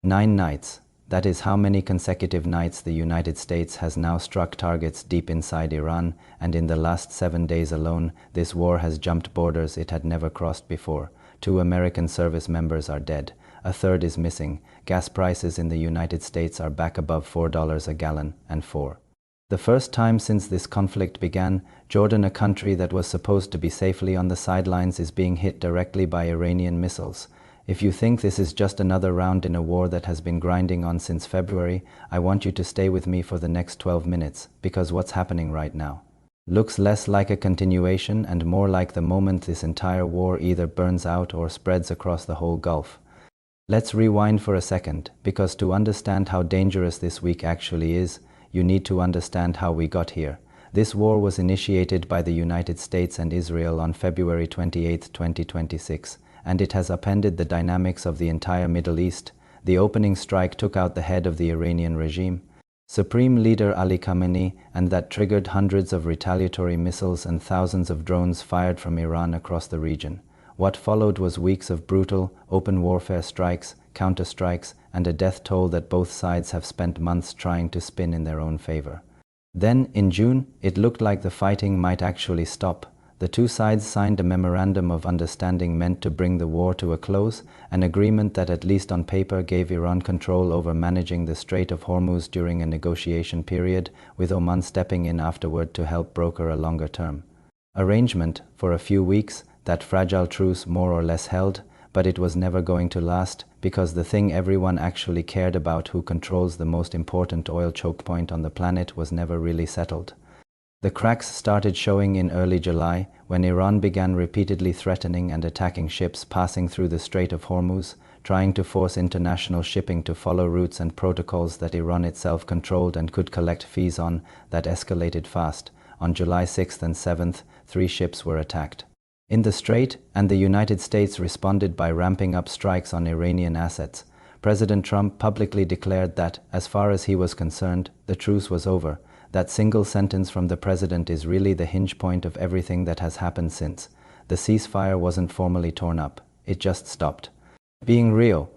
9 nights. That is how many consecutive nights the United States has now struck targets deep inside Iran, and in the last 7 days alone, this war has jumped borders it had never crossed before. 2 American service members are dead. A third is missing. Gas prices in the United States are back above $4 a gallon, and for the first time since this conflict began, Jordan, a country that was supposed to be safely on the sidelines, is being hit directly by Iranian missiles. If you think this is just another round in a war that has been grinding on since February, I want you to stay with me for the next 12 minutes, because what's happening right now looks less like a continuation and more like the moment this entire war either burns out or spreads across the whole Gulf. Let's rewind for a second, because to understand how dangerous this week actually is, you need to understand how we got here. This war was initiated by the United States and Israel on February 28, 2026. And it has upended the dynamics of the entire Middle East. The opening strike took out the head of the Iranian regime, Supreme Leader Ali Khamenei, and that triggered hundreds of retaliatory missiles and thousands of drones fired from Iran across the region. What followed was weeks of brutal, open warfare strikes, counter-strikes, and a death toll that both sides have spent months trying to spin in their own favor. Then, in June, it looked like the fighting might actually stop. The two sides signed a memorandum of understanding meant to bring the war to a close, an agreement that at least on paper gave Iran control over managing the Strait of Hormuz during a negotiation period, with Oman stepping in afterward to help broker a longer-term arrangement. For a few weeks, that fragile truce more or less held, but it was never going to last, because the thing everyone actually cared about, who controls the most important oil choke point on the planet, was never really settled. The cracks started showing in early July, when Iran began repeatedly threatening and attacking ships passing through the Strait of Hormuz, trying to force international shipping to follow routes and protocols that Iran itself controlled and could collect fees on. That escalated fast. On July 6th and 7th, 3 ships were attacked in the strait, and the United States responded by ramping up strikes on Iranian assets. President Trump publicly declared that, as far as he was concerned, the truce was over. That single sentence from the president is really the hinge point of everything that has happened since. The ceasefire wasn't formally torn up, it just stopped being real.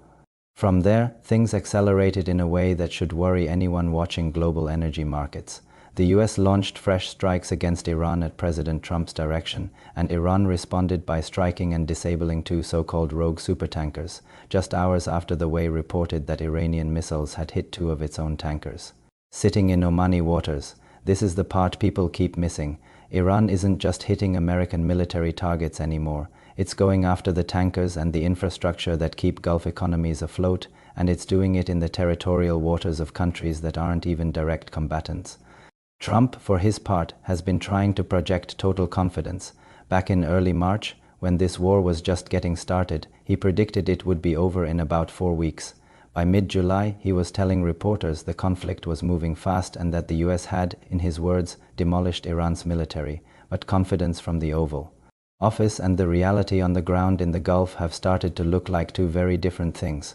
From there, things accelerated in a way that should worry anyone watching global energy markets. The US launched fresh strikes against Iran at President Trump's direction, and Iran responded by striking and disabling 2 so-called rogue supertankers, just hours after the Way reported that Iranian missiles had hit 2 of its own tankers sitting in Omani waters. This is the part people keep missing. Iran isn't just hitting American military targets anymore. It's going after the tankers and the infrastructure that keep Gulf economies afloat, and it's doing it in the territorial waters of countries that aren't even direct combatants. Trump, for his part, has been trying to project total confidence. Back in early March, when this war was just getting started, he predicted it would be over in about 4 weeks. By mid-July, he was telling reporters the conflict was moving fast and that the US had, in his words, demolished Iran's military. But confidence from the Oval Office and the reality on the ground in the Gulf have started to look like 2 very different things.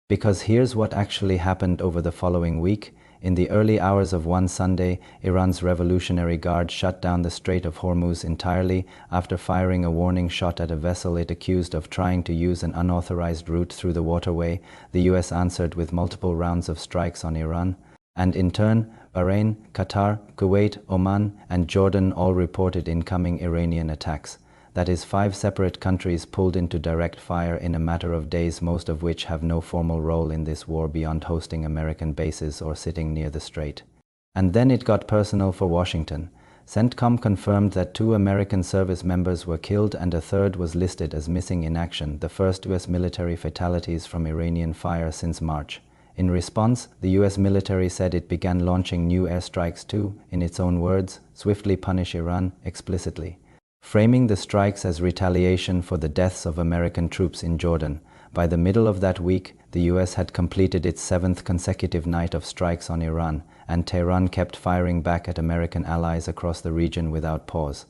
Because here's what actually happened over the following week. In the early hours of one Sunday, Iran's Revolutionary Guard shut down the Strait of Hormuz entirely after firing a warning shot at a vessel it accused of trying to use an unauthorized route through the waterway. The US answered with multiple rounds of strikes on Iran, and in turn, Bahrain, Qatar, Kuwait, Oman, and Jordan all reported incoming Iranian attacks. That is, 5 separate countries pulled into direct fire in a matter of days, most of which have no formal role in this war beyond hosting American bases or sitting near the strait. And then it got personal for Washington. CENTCOM confirmed that 2 American service members were killed and a third was listed as missing in action, the first US military fatalities from Iranian fire since March. In response, the US military said it began launching new airstrikes to, in its own words, swiftly punish Iran explicitly, framing the strikes as retaliation for the deaths of American troops in Jordan. By the middle of that week, the US had completed its 7th consecutive night of strikes on Iran, and Tehran kept firing back at American allies across the region without pause.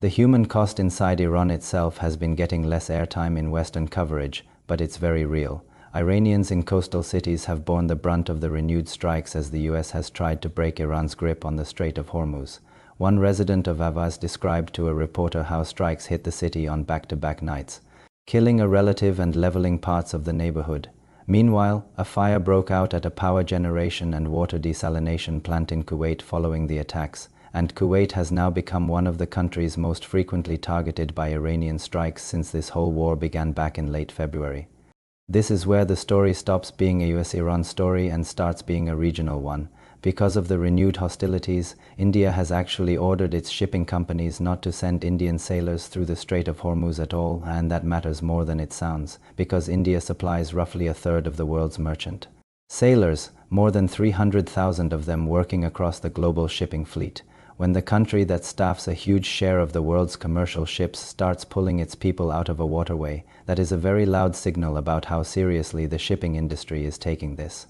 The human cost inside Iran itself has been getting less airtime in Western coverage, but it's very real. Iranians in coastal cities have borne the brunt of the renewed strikes as the US has tried to break Iran's grip on the Strait of Hormuz. One resident of Avaz described to a reporter how strikes hit the city on back-to-back nights, killing a relative and leveling parts of the neighborhood. Meanwhile, a fire broke out at a power generation and water desalination plant in Kuwait following the attacks, and Kuwait has now become one of the countries most frequently targeted by Iranian strikes since this whole war began back in late February. This is where the story stops being a US-Iran story and starts being a regional one. Because of the renewed hostilities, India has actually ordered its shipping companies not to send Indian sailors through the Strait of Hormuz at all, and that matters more than it sounds, because India supplies roughly a third of the world's merchant sailors, more than 300,000 of them working across the global shipping fleet. When the country that staffs a huge share of the world's commercial ships starts pulling its people out of a waterway, that is a very loud signal about how seriously the shipping industry is taking this.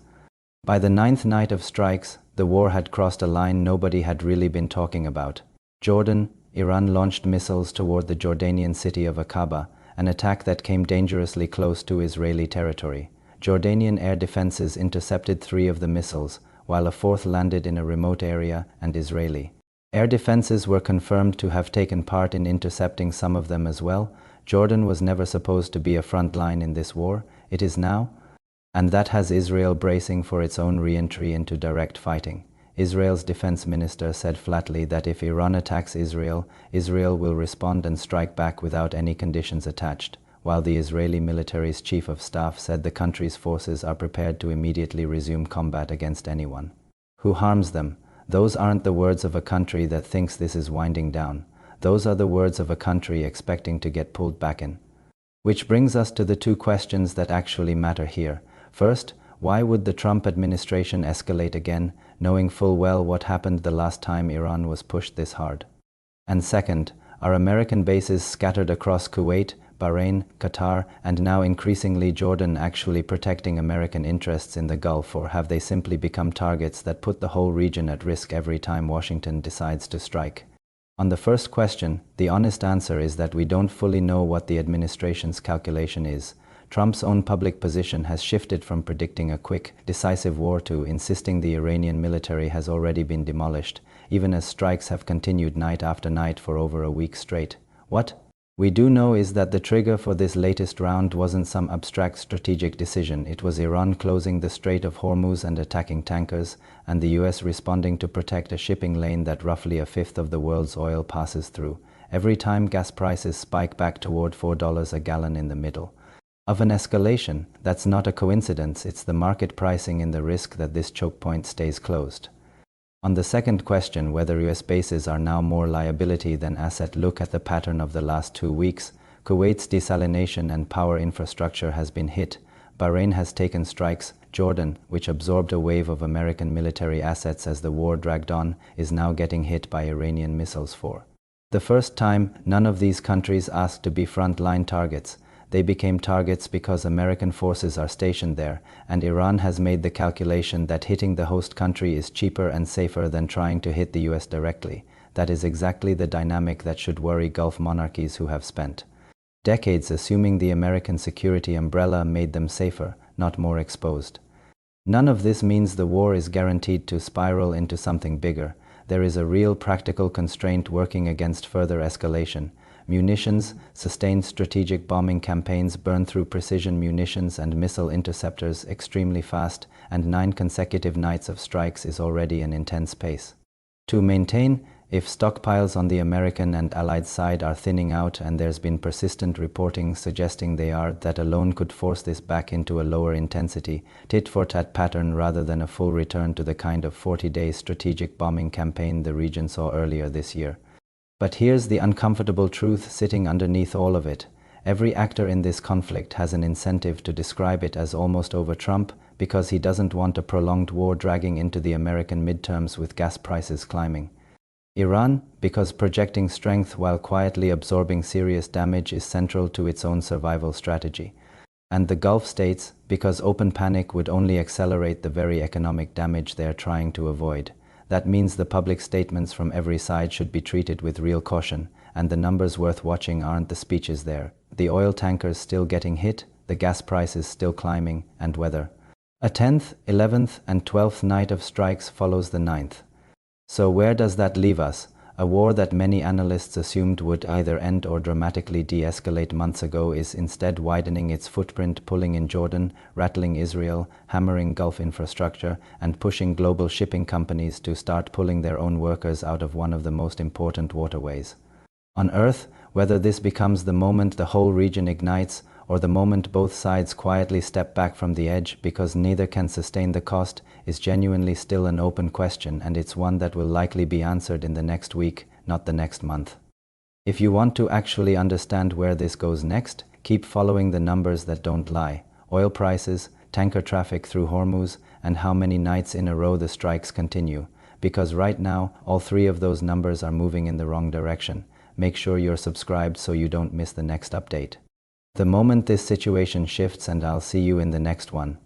By the 9th night of strikes, the war had crossed a line nobody had really been talking about. Jordan, Iran launched missiles toward the Jordanian city of Aqaba, an attack that came dangerously close to Israeli territory. Jordanian air defenses intercepted 3 of the missiles, while a 4th landed in a remote area, and Israeli air defenses were confirmed to have taken part in intercepting some of them as well. Jordan was never supposed to be a front line in this war. It is now. And that has Israel bracing for its own re-entry into direct fighting. Israel's defense minister said flatly that if Iran attacks Israel, Israel will respond and strike back without any conditions attached, while the Israeli military's chief of staff said the country's forces are prepared to immediately resume combat against anyone who harms them. Those aren't the words of a country that thinks this is winding down. Those are the words of a country expecting to get pulled back in. Which brings us to the 2 questions that actually matter here. First, why would the Trump administration escalate again, knowing full well what happened the last time Iran was pushed this hard? And second, are American bases scattered across Kuwait, Bahrain, Qatar, and now increasingly Jordan actually protecting American interests in the Gulf, or have they simply become targets that put the whole region at risk every time Washington decides to strike? On the first question, the honest answer is that we don't fully know what the administration's calculation is. Trump's own public position has shifted from predicting a quick, decisive war to insisting the Iranian military has already been demolished, even as strikes have continued night after night for over a week straight. What we do know is that the trigger for this latest round wasn't some abstract strategic decision. It was Iran closing the Strait of Hormuz and attacking tankers, and the US responding to protect a shipping lane that roughly a fifth of the world's oil passes through. Every time gas prices spike back toward $4 a gallon in the middle of an escalation, that's not a coincidence. It's the market pricing in the risk that this choke point stays closed. On the second question, whether US bases are now more liability than asset, look at the pattern of the last 2 weeks. Kuwait's desalination and power infrastructure has been hit. Bahrain has taken strikes. Jordan, which absorbed a wave of American military assets as the war dragged on, is now getting hit by Iranian missiles for the first time. None of these countries asked to be front-line targets. They became targets because American forces are stationed there, and Iran has made the calculation that hitting the host country is cheaper and safer than trying to hit the US directly. That is exactly the dynamic that should worry Gulf monarchies who have spent decades assuming the American security umbrella made them safer, not more exposed. None of this means the war is guaranteed to spiral into something bigger. There is a real practical constraint working against further escalation. Munitions, sustained strategic bombing campaigns burn through precision munitions and missile interceptors extremely fast, and 9 consecutive nights of strikes is already an intense pace to maintain. If stockpiles on the American and Allied side are thinning out, and there's been persistent reporting suggesting they are, that alone could force this back into a lower intensity, tit-for-tat pattern rather than a full return to the kind of 40-day strategic bombing campaign the region saw earlier this year. But here's the uncomfortable truth sitting underneath all of it. Every actor in this conflict has an incentive to describe it as almost over Trump, because he doesn't want a prolonged war dragging into the American midterms with gas prices climbing. Iran, because projecting strength while quietly absorbing serious damage is central to its own survival strategy. And the Gulf states, because open panic would only accelerate the very economic damage they're trying to avoid. That means the public statements from every side should be treated with real caution, and the numbers worth watching aren't the speeches there. The oil tankers still getting hit, the gas prices still climbing, and whether a 10th, 11th, and 12th night of strikes follows the 9th. So where does that leave us? A war that many analysts assumed would either end or dramatically de-escalate months ago is instead widening its footprint, pulling in Jordan, rattling Israel, hammering Gulf infrastructure, and pushing global shipping companies to start pulling their own workers out of one of the most important waterways on Earth. Whether this becomes the moment the whole region ignites, or the moment both sides quietly step back from the edge because neither can sustain the cost, is genuinely still an open question, and it's one that will likely be answered in the next week, not the next month. If you want to actually understand where this goes next, keep following the numbers that don't lie: oil prices, tanker traffic through Hormuz, and how many nights in a row the strikes continue. Because right now, all three of those numbers are moving in the wrong direction. Make sure you're subscribed so you don't miss the next update the moment this situation shifts, and I'll see you in the next one.